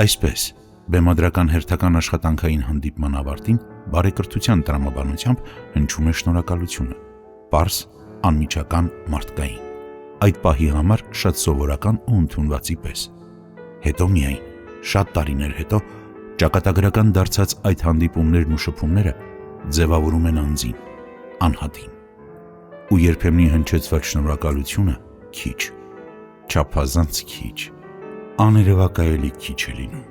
Այսպես, բեմադրական հերթական աշխատանքային հանդիպման ավարտին բարեկրթության տրամաբանությամբ հնչում է շնորհակալությունը, պարզ, անմիջական, մարդկային, այդ պահի համար շատ սովորական ու ընդունվածի պես։ Հետո միայն, շատ տարիներ հետո, ճակատագրական դարձած այդ հանդիպումներն ու շփումները ձևավորում են անձին, անհատին։ Ու երբեմնի հնչեցված շնորհակալությունը քիչ, չափազանց քիչ, աներևակայելի քիչ է լինում։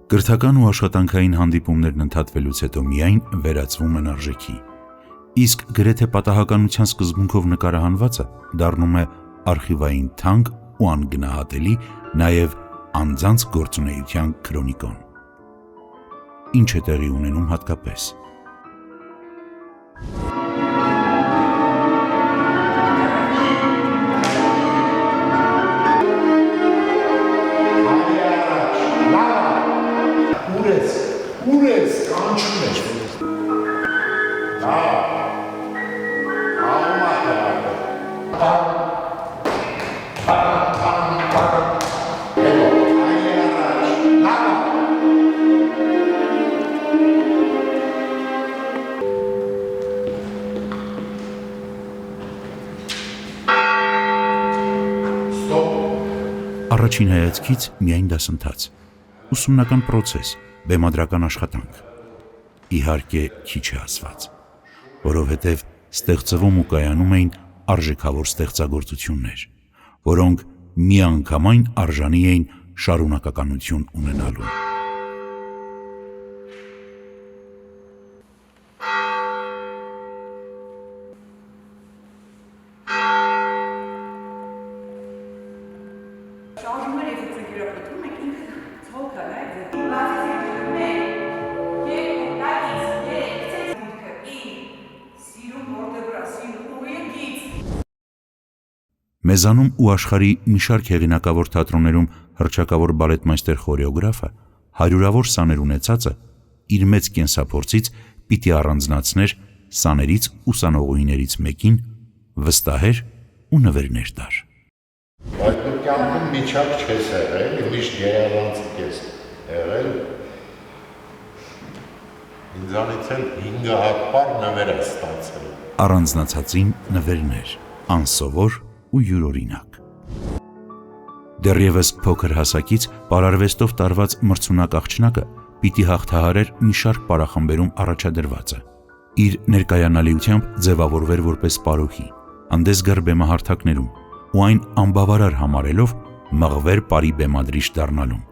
Կրթական ու աշխատանքային հանդիպումներն ընդհատվելուց հետո միայն վերածվում են արժեքի, իսկ գրեթե պատահականության սկզբունքով նկարահանվածը դառնում է արխիվային թանկ ու անգնահատելի, նաև անձանց գործունեության քրոնիկոն։ Ինչ է տեղի ունենում հատկապես։ Առաջին հայացքից միայն դասընթաց, ուսումնական պրոցես, բեմադրական աշխատանք։ Իհարկե քիչ է ասված, որովհետև ստեղծվում ու կայանում էին արժեքավոր ստեղծագործություններ, որոնք միանգամայն արժանի էին շարունակականություն ունենալու։ Մեզանում ու աշխարհի մի շարք հեղինակավոր թատրոններում հռչակավոր բալետմայստեր խորեոգրաֆը հարյուրավոր սաներ ունեցածը իր մեծ կենսափորձից պիտի առանձնացներ սաներից ուսանողուհիներից մեկին վստահեր ու նվերներ տար։ Բայց դու կյանքում միջակ չես եղել, միշտ գերազանցիկ ես եղել։ Ինձանից էլ 5 հատ պար նվեր ես ստացել։ Առանձնացածին նվերներ, անսովոր ու յուրօրինակ։ Դեռևս փոքր հասակից պարարվեստով տարված մրցունակ աղջնակը պիտի հաղթահարեր մի շարք պարախմբերում առաջադրվածը, իր ներկայանալիությամբ ձևավորվեր որպես պարուհի, անդես գար բեմահարթակներում ու այն անբավարար համարելով մղվեր պարի բեմադրիչ դառնալուն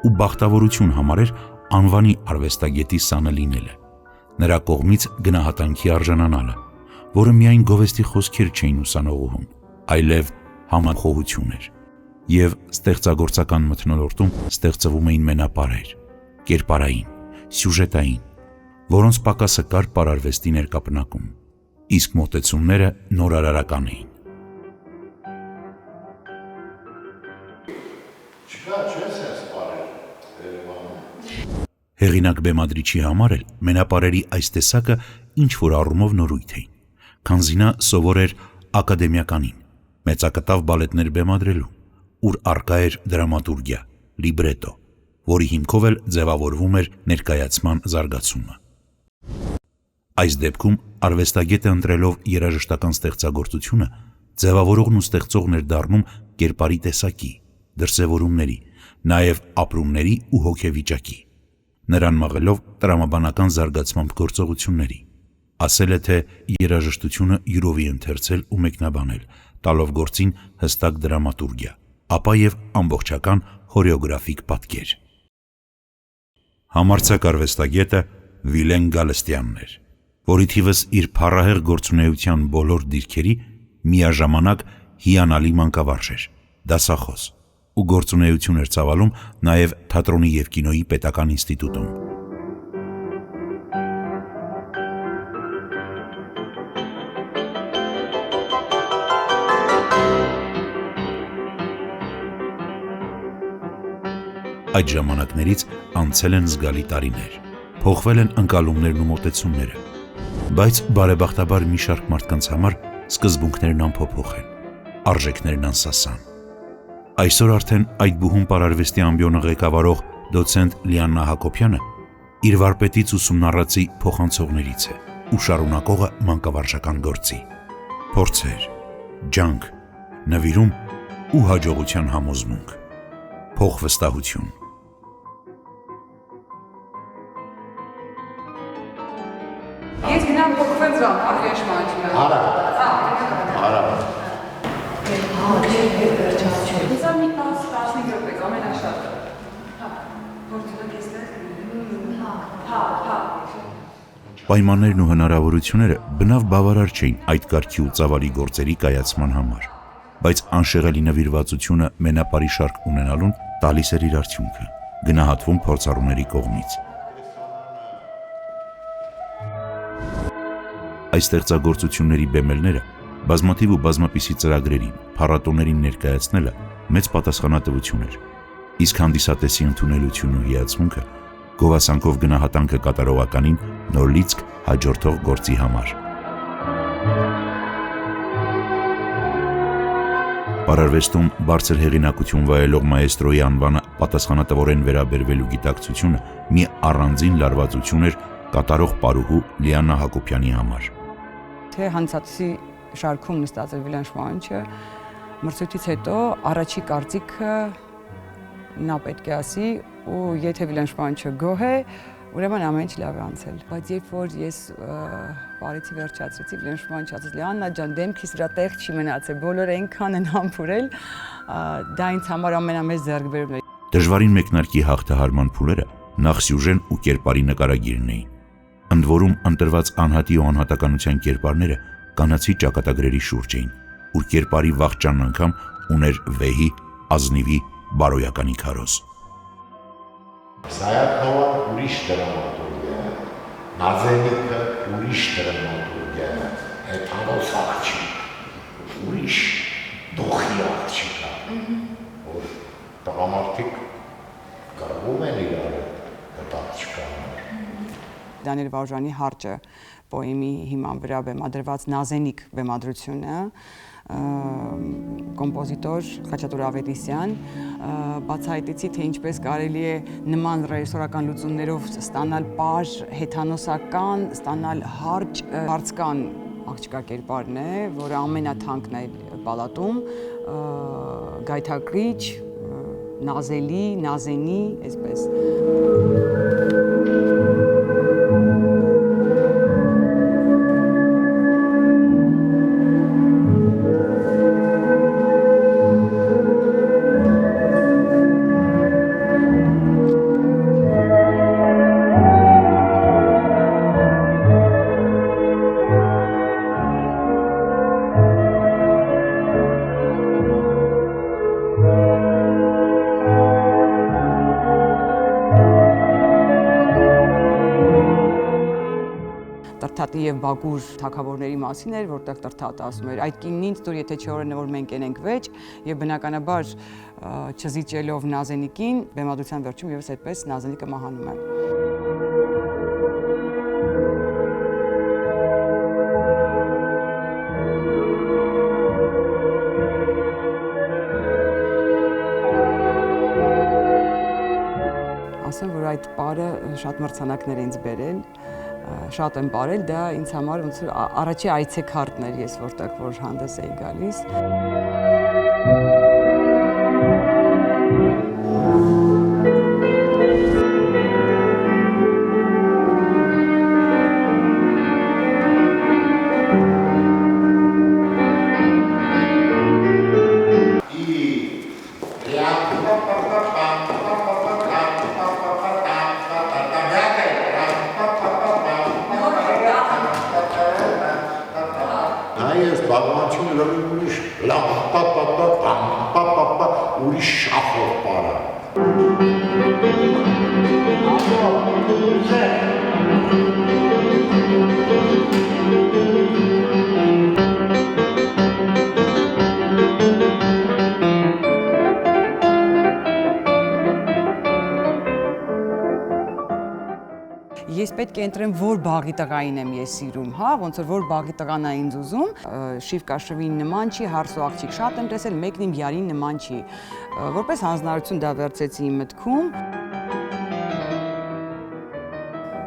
ու բախտավորություն համարեր անվանի արվեստագետի սանը լինելը, նրա կողմից գնահատանքի արժանանալը, որը միայն գովեստի խոսքեր չէին ուսանողուհուն, այլև համախոհություն էր, և ստեղծագործական մթնոլորտում ստեղծվում էին մենապարեր, կերպարային, սյուժետային, որոնց պակասը կար պարարվեստի ներկապնակում, իսկ մոտեցումները նորարարական էին։ Հեղինակ բեմադրիչի համար էլ մենապարերի այս տեսակը ինչ-որ առումով նորույթ էին, քանզի նա սովոր էր ակադեմիականին, մեծակտավ բալետներ բեմադրելու, ուր առկա էր դրամատուրգիա, լիբրետո, որի հիմքով էլ ձևավորվում էր ներկայացման զարգացումը։ Այս դեպքում արվեստագետը ընտրելով երաժշտական ստեղծագործությունը, ձևավորողն ու ստեղծողն էր դառնում կերպարի տեսակի, դրսևորումների, նաև ապրումների ու հոգեվիճակի, նրան մղելով տրամաբանական զարգացմամբ գործողությունների, ասել է, թե երաժշտությունը յուրովի ընթերցել ու մեկնաբանել, տալով գործին հստակ դրամատուրգիա, ապա և ամբողջական խորեոգրաֆիկ պատկեր։ Համարձակ արվեստագետը Վիլեն Գալստյանն էր, որի թիվս իր փառահեղ գործունեության բոլոր դիրքերի միաժամանակ հիանալի մանկավարժ էր, դասախոս ու գործունեություն էր ծավալում նաև թատրոնի և կինոյի պետական ինստիտուտում։ Այդ ժամանակներից անցել են զգալի տարիներ, փոխվել են ընկալումներն ու մոտեցումները, բայց բարեբախտաբար մի շարք մարդկանց համար սկզբունքներն անփոփոխ են, արժեքներն անսասան։ Այսօր արդեն այդ բուհում պարարվեստի ամբիոնը ղեկավարող դոցենտ Լիաննա Հակոբյանը իր վարպետից ուսումնառածի փոխանցողներից է ու շարունակողը մանկավարժական գործի։ Փորձեր, ջանք, նվիրում ու հաջողության համոզմունք, փոխվստահություն։ Ես գնամ փոխվեմ զամ, ահրեշ մանչում եմ։ Արա։ Հեսա մի 10-15 րոպե, ամենաշատը։ Գործունակ եստեղ։ Պայմաններն ու հնարավորությունները բնավ բավարար չէին այդ կարգի ու ծավալի գործերի կայացման համար, բայց անշեղելի նվիրվածությունը մենապարի շարք ունենալուն տալիս էր իր արդյունքը, գնահատվում փորձառուների կողմից։ Այս ստեղծագործությունների բեմելները բազմաթիվ ու բազմապիսի ծրագրերին, փառատոներին ներկայացնելը մեծ պատասխանատվություն էր, իսկ հանդիսատեսի ընդունելությունն ու հիացմունքը գովասանքով գնահատանքը կատարողականին նոր լիցք հաջորդող գործի համար։ Պարարվեստում բարձր հեղինակություն վայելող մաեստրոյի անվանը պատասխանատվորեն վերաբերվելու գիտակցությունը մի առանձին լարվածություն էր կատարող պարուհու Լիաննա Հակոբյանի համար։ Թե հանդիսատեսի շարքում նստած էր Վիլան Շվանչը, մրցույթից հետո առաջի կարծիքը նա պետք է ասի, ու եթե Վիլան Շվանչը գոհ է, ուրեմն ամեն ինչ լավ է անցել։ Բայց երբ որ ես բարիցի վերջացրեցի, Վիլան Շվանչը ասաց, Լիաննա ջան, դեմքիս վրա տեղ չի մնացել, բոլորը այնքան են համբուրել, դա ինձ համար ամենամեծ ձեռքբերումն էր։ Դժվարին մեկնարկի հաղթահարման փուլերը նախ սյուժեն ու կերպարի նկարագիրն էին։ Ընդ որում ընտրված անհատի ու անհատականության կերպարները կանացի ճակատագրերի շուրջ էին, ուր կերպարի վաղճան անգամ ուներ վեհի, ազնիվի, բարոյականի քարոզ։ Սայաթովան ուրիշ դրամատուրգ է, Նազենիկը ուրիշ դրամատուրգ է, Հեթանոս աղջիկ, ուրիշ դոխի աղջիկ է, որ տղամարդիկ կրվում են իրար այդ աղջիկը։ Դանիել Վարուժանի հարճը պոեմի հիման վրա բեմադրված Նազենիկ բեմադրությունը, կոմպոզիտոր Խաչատուր Ավետիսյան, բացահայտեցի, թե ինչպես կարելի է նման ռեժիսորական լուծումներով ստանալ պար, հեթանոսական, ստանալ հարճ, հարցկան աղջկա կերպարն է, որը ամենաթանկն է պալատում, գայթակղիչ, նազելի, նազենի, այսպես։ Տրթատի և Բագուր թագավորների մասին էր, որտեղ Տրթատը ասում էր, այդ կինն ինձ տուր, եթե չորենը, որ մենք ենենք վեճ, և բնականաբար չզիջելով Նազենիկին, բեմադրության վերջում ևս այդպես Նազենիկը մահանում է։ Ասեմ, որ այդ պարը շատ մրցանակներ ինձ բերել, շատ եմ պարել, դա ինձ համար ոնց որ առաջի այցեքարտն էր ես որտեղ որ հանդես էի գալիս։ Բաղմանությունը լրում ուրիշ լավ պա-պա-պա-պա-պա-պա ուրիշ շախով պարա։ Ես պետք է ընտրեմ որ բաղի տղային եմ ես սիրում, հա, ոնց որ բաղի տղան է ինձ ուզում, Շիվկա շվին նման չի, հարսո աղջիկ շատ եմ տեսել, մեկն իմ յարին նման չի։ Որպես հանձնարարություն դա վերցեցի իմ մտքում։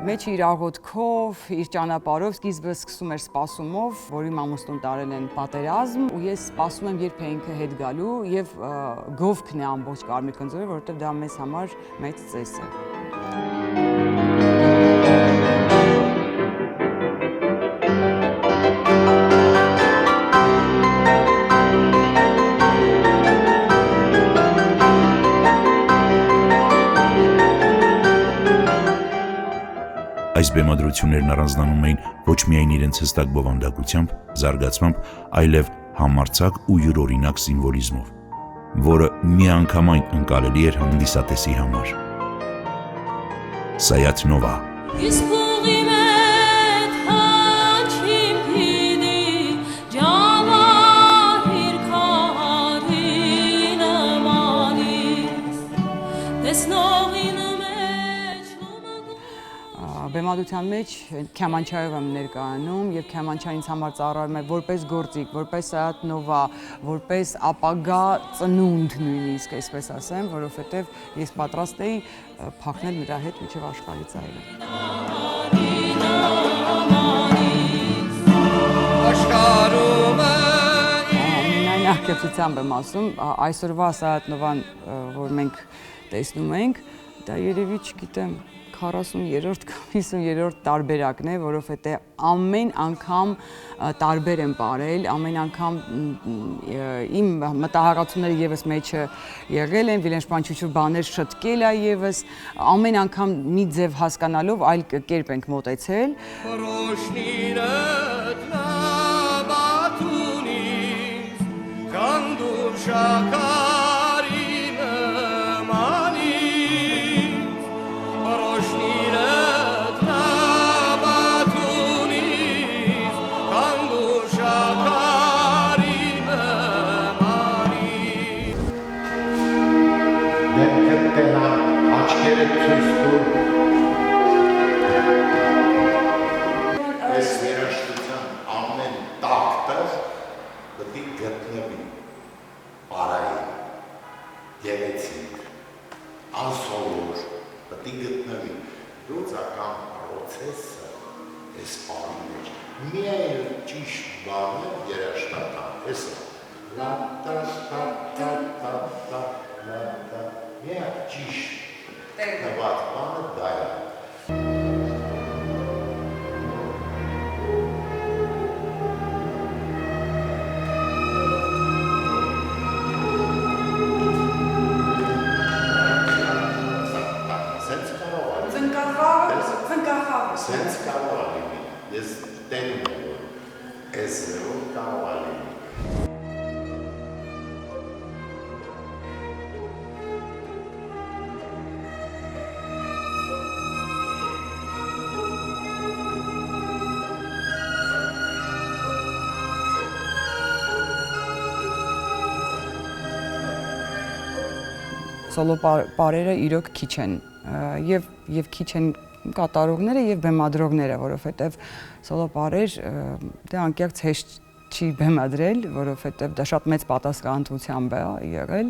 Մեջը իր աղոթքով, իր ճանապարհով սկիզբը սկսում էր սպասումով, որ իմ ամուսնուն տարել են պատերազմ, ու ես սպասում եմ, երբ է ինքը հետ գալու, եւ գովքն է ամբողջ Կարմիր խնձորը, որովհետեւ դա մեզ համար մեծ ծես է։ Այս բեմադրություններն առանձնանում էին ոչ միայն իրենց հստակ բովանդակությամբ, զարգացմամբ, այլև համարձակ ու յուրօրինակ սիմվոլիզմով, որը միանգամայն ընկալելի էր հանդիսատեսի համար։ Սայաթ Նովա Բեմադրության մեջ Քյամանչայով եմ ներկայանում եւ Քյամանչան ինձ համար ծառայում է որպես գործիք, որպես Սայաթ Նովա, որպես ապագա ծնունդ նույնիսկ, այսպես ասեմ, որովհետեւ ես պատրաստ էի փախնել նրա հետ մինչեւ աշխարհի ծայրը։ Միայն աղքատությամբ եմ ասում, այսօրվա Սայաթ Նովան, որ մենք տեսնում ենք, դա երևի, չգիտեմ, 40-րդ կամ 50-րդ տարբերակն է, որովհետեւ ամեն անգամ տարբեր եմ ապրել, ամեն անգամ իմ մտահղացումները եւս մեջը եղել են, վիլենշպանչուչուր բաներ շտկել է եւս, ամեն անգամ մի ձև հասկանալով այլ կերպ ենք մոտեցել։ Այս երաժշտության ամեն տակտը պետք է գտնվի պարային, գեղեցիկ, անսովոր, պետք է գտնվի լուծական պրոցեսը այս պարի մեջ։ Միայն ճիշտ բանը երաժշտական, հեսա, լա-տա-տա-տա-տա-տա, լա-տա, միայն ճիշտ նված բանը դա է։ Սենց կարող է լինի, ես տենում եմ, որ այս ձևով կարող է լինի։ Սոլո պարերը իրոք քիչ են, եւ քիչ են կատարողները եւ բեմադրողները, որովհետեւ սոլո պարեր դե անկեղծ հեշտ չի բեմադրել, որովհետեւ դա շատ մեծ պատասխանատվությամբ է եղել։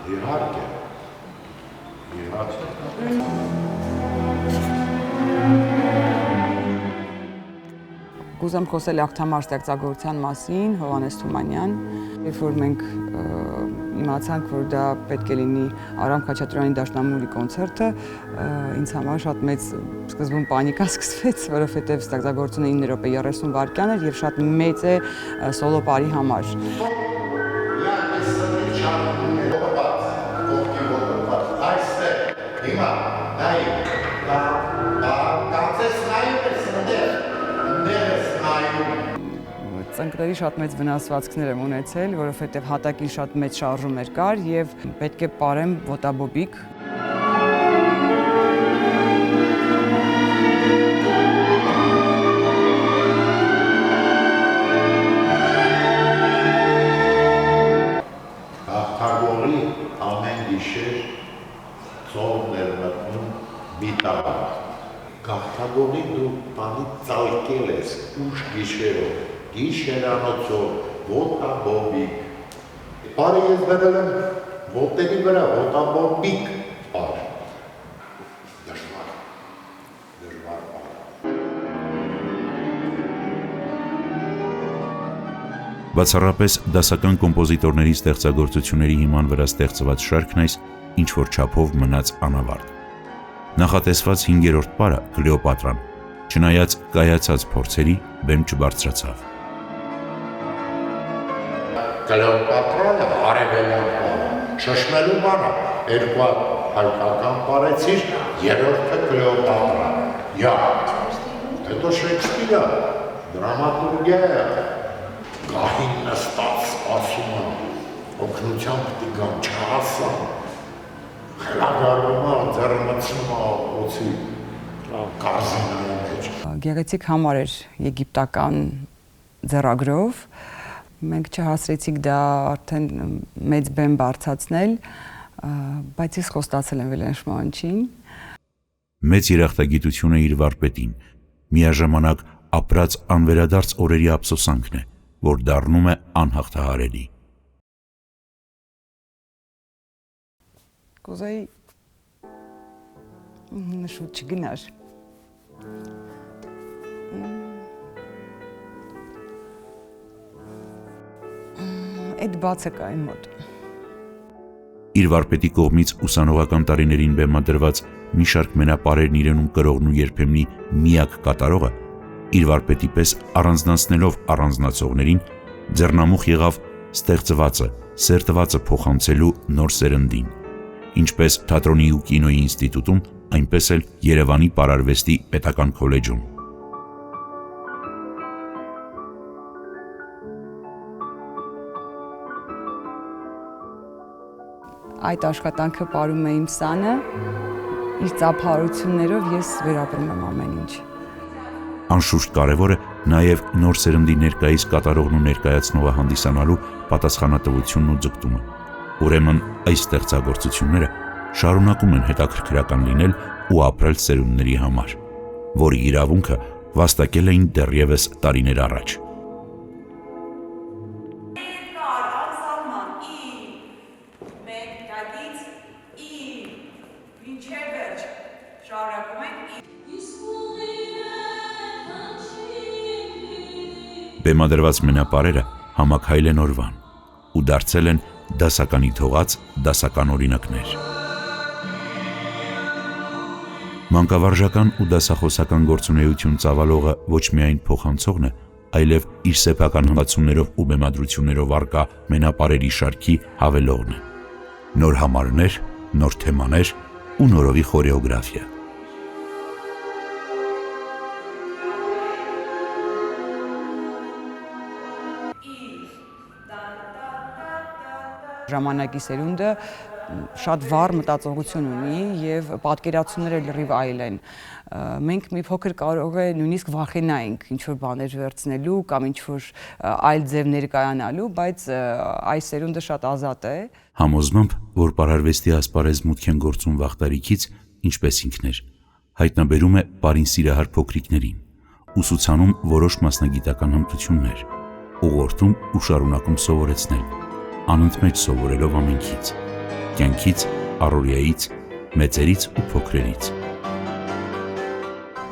Իհարկե։ Կուզեմ խոսել ակտամար ստեղծագործության մասին, Հովհաննես Թումանյան, երբ որ մենք իմացանք, որ դա պետք է լինի Արամ Խաչատրյանի Դաշնամուրի կոնցերտը, ինձ համար շատ մեծ սկզբում պանիկա սկսվեց, որովհետև ստեղծագործությունը 9 րոպե 30 վայրկյան էր եւ շատ մեծ է սոլո պարի համար։ ծնկների շատ մեծ վնասվածքներ եմ ունեցել, որովհետև հատակին շատ մեծ շարժումներ կար եւ պետք է պարեմ ոտաբոբիկ։ Գաղթագողի ամեն գիշեր ծովն էր մտնում բիտաբար։ Գաղթագողի դու բանի ծալկել ես ուշ գիշերով, գիշերանոցով, ոտաբոբիկ։ Պարը ես բերել եմ ոտերի վրա, ոտաբոբիկ պար։ Դժվար պար։ Բացառապես դասական կոմպոզիտորների ստեղծագործությունների հիման վրա ստեղծված շարքն այս ինչ-որ չափով մնաց անավարտ։ Նախատեսված 5-րդ պարը Կլեոպատրան, չնայած կայացած փորձերի, բեմ չբարձրացավ։ Կլեոպատրանը արևելյան պարը, շշմելու բանը, երկու հայկական պարեցիր, երրորդը Կլեոպատրան, հետո Շեքսպիրը, դրամատուրգիա, գահին նստած սպասում եմ, օգնության պիտի գամ չհասամ, խելագարվում եմ, ձեռը մտցնում եմ օծի կազինայի մեջ։ Գեղեցիկ համար էր եգիպտական ձեռագրով, մենք չհասրեցիք դա արդեն մեծ բեմ բարձրացնել, բայց ես խոստացել եմ Վիլեն Շմոհանչին։ Մեծ երախտագիտությունը իր վարպետին, միաժամանակ ապրած անվերադարձ օրերի ափսոսանքն է, որ դառնում է անհաղթահարելի։ Կուզեի նշուտ չգնար։ Այդ բացը կա իմ մոտ։ Իր վարպետի կողմից ուսանողական տարիներին բեմադրված մի շարք մենապարերն իրենում կրողն ու երբեմնի միակ կատարողը, իր վարպետի պես առանձնացնելով առանձնացողներին, ձեռնամուխ եղավ ստեղծվածը, սերտվածը փոխանցելու նոր սերնդին, ինչպես թատրոնի ու կինոյի ինստիտուտում, այնպես էլ Երևանի պարարվեստի պետական քոլեջում։ Այդ աշխատանքը պարում է իմ սանը, իր ծափահարություններով ես վերապրում եմ ամեն ինչ։ Անշուշտ կարևոր է նաև նոր սերնդի ներկայիս կատարողն ու ներկայացնողը հանդիսանալու պատասխանատվությունն ու ձգտումը։ Ուրեմն այս ստեղծագործությունները շարունակում են հետաքրքրական լինել ու ապրել սերունդների համար, որի իրավունքը վաստակել էին դեռևս տարիներ առաջ։ Բեմադրված մենապարերը համակայել են օրվան ու դարձել են դասականի թողած դասական օրինակներ։ Մանկավարժական ու դասախոսական գործունեություն ծավալողը ոչ միայն փոխանցողն է, այլև իր սեփական հմտություններով ու բեմադրություններով առկա մենապարերի շարքի հավելողն է։ Նոր համարներ, նոր թեմաներ ու նորովի խորեոգրաֆիա։ Ժամանակի սերունդը շատ վառ մտածողություն ունի եւ պատկերացումները լրիվ այլ են։ Մենք մի փոքր կարող է նույնիսկ վախենայինք ինչ-որ բաներ վերցնելու կամ ինչ-որ այլ ձև ներկայանալու, բայց այս սերունդը շատ ազատ է։ Համոզմամբ, որ պարարվեստի ասպարեզ մուտք են գործում վաղ տարիքից, ինչպես ինքն էր, հայտնաբերում է պարին սիրահար փոքրիկներին, ուսուցանում որոշ մասնագիտական հմտություններ, ուղղորդում ու շարունակում սովորեցնել, անընդմեջ սովորելով ամենքից, կյանքից, առօրյայից, մեծերից ու փոքրերից։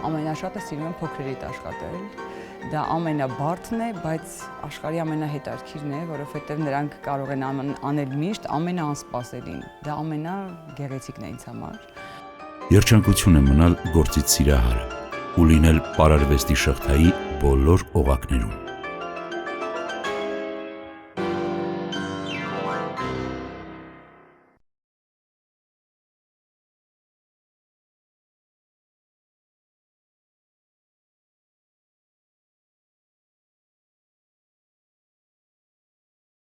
Ամենաշատը սիրում եմ փոքրերիդ աշխատել։ Դա ամենաբարդն է, բայց աշխարհի ամենահետաքրքիրն է, որովհետև նրանք կարող են անել միշտ ամենաանսպասելին։ Դա ամենագեղեցիկն է ինձ համար։ Երջանկություն է մնալ գործից սիրահարը ու լինել պարարվեստի շղթայի բոլոր օղակներում։